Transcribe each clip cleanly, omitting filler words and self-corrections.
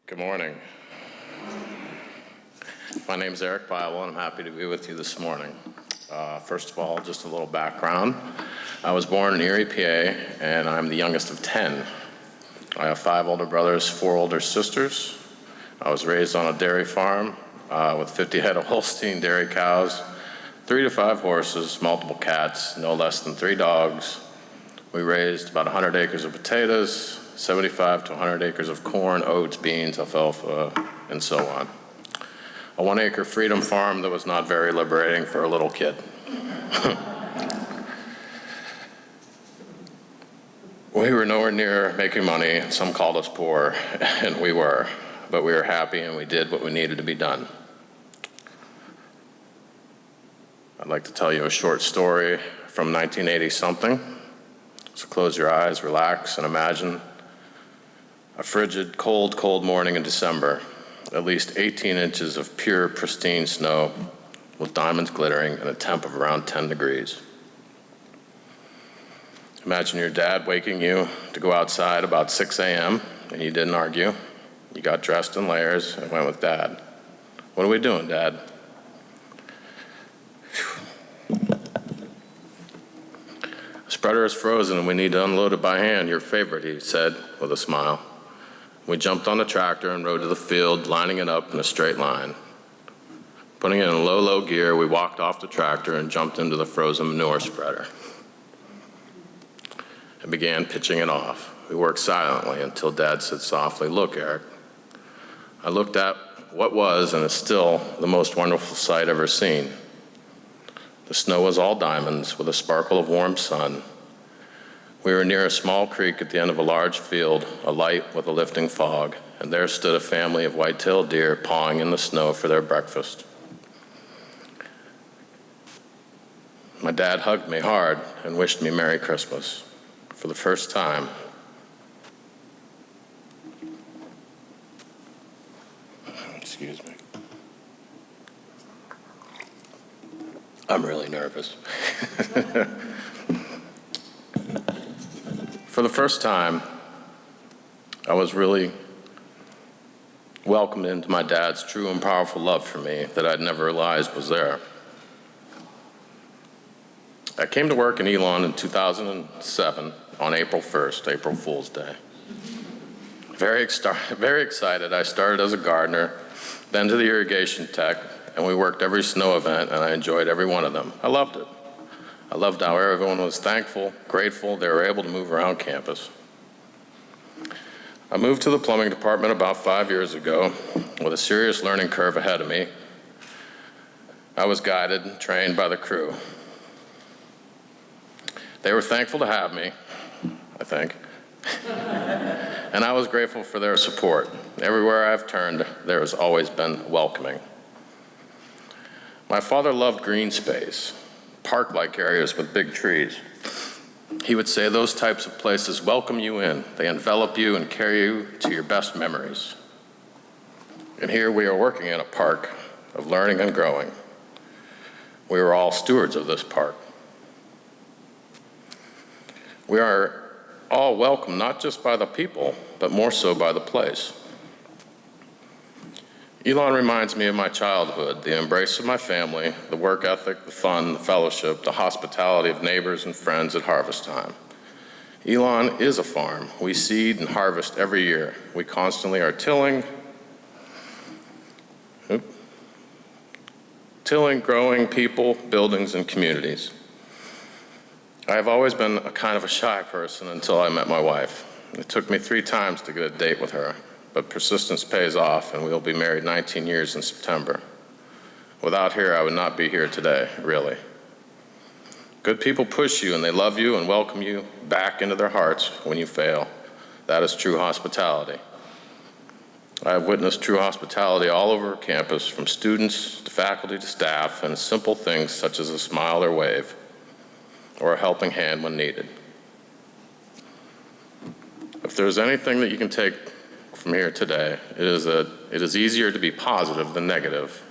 Good morning. My name is Eric Beibel, and I'm happy to be with you this morning. First of all, just a little background. I was born in Erie, PA, and I'm the youngest of 10. I have 5 older brothers, 4 older sisters. I was raised on a dairy farm with 50 head of Holstein dairy cows, 3 to 5 horses, multiple cats, no less than 3 dogs. We raised about 100 acres of potatoes, 75 to 100 acres of corn, oats, beans, alfalfa, and so on. A 1-acre freedom farm that was not very liberating for a little kid. We were nowhere near making money. Some called us poor, and we were. But we were happy, and we did what we needed to be done. I'd like to tell you a short story from 1980-something. So close your eyes, relax, and imagine a frigid, cold morning in December. At least 18 inches of pure, pristine snow with diamonds glittering and a temp of around 10 degrees. Imagine your dad waking you to go outside about 6 a.m. and you didn't argue. You got dressed in layers and went with Dad. "What are we doing, Dad?" "The spreader is frozen and we need to unload it by hand, your favorite," he said with a smile. We jumped on the tractor and rode to the field, lining it up in a straight line. Putting it in low gear, we walked off the tractor and jumped into the frozen manure spreader and began pitching it off. We worked silently until Dad said softly, "Look, Eric." I looked at what was and is still the most wonderful sight ever seen. The snow was all diamonds with a sparkle of warm sun. We were near a small creek at the end of a large field, alight with a lifting fog, and there stood a family of white-tailed deer pawing in the snow for their breakfast. My dad hugged me hard and wished me Merry Christmas. For the first time, excuse me. I'm really nervous. For the first time, I was really welcomed into my dad's true and powerful love for me that I'd never realized was there. I came to work in Elon in 2007 on April 1st, April Fool's Day. Very excited. I started as a gardener, then to the irrigation tech, and we worked every snow event, and I enjoyed every one of them. I loved it. I loved how everyone was thankful, grateful they were able to move around campus. I moved to the plumbing department about 5 years ago with a serious learning curve ahead of me. I was guided and trained by the crew. They were thankful to have me, I think, and I was grateful for their support. Everywhere I've turned, there has always been welcoming. My father loved green space, park-like areas with big trees. He would say those types of places welcome you in. They envelop you and carry you to your best memories. And here we are working in a park of learning and growing. We are all stewards of this park. We are all welcome not just by the people, but more so by the place. Elon reminds me of my childhood, the embrace of my family, the work ethic, the fun, the fellowship, the hospitality of neighbors and friends at harvest time. Elon is a farm. We seed and harvest every year. We constantly are tilling, growing people, buildings, and communities. I have always been a kind of a shy person until I met my wife. It took me 3 times to get a date with her. But persistence pays off, and we will be married 19 years in September. Without her, I would not be here today, really. Good people push you, and they love you and welcome you back into their hearts when you fail. That is true hospitality. I have witnessed true hospitality all over campus, from students to faculty to staff, and simple things such as a smile or wave, or a helping hand when needed. If there's anything that you can take from here today, it is that it is easier to be positive than negative.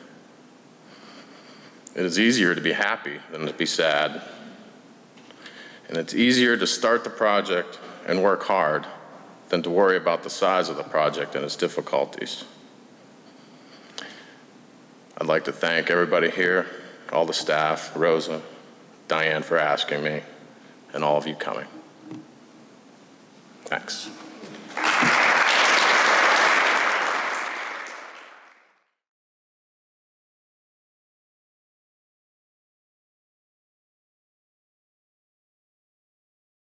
It is easier to be happy than to be sad. And it's easier to start the project and work hard than to worry about the size of the project and its difficulties. I'd like to thank everybody here, all the staff, Rosa, Diane for asking me, and all of you coming. Thanks.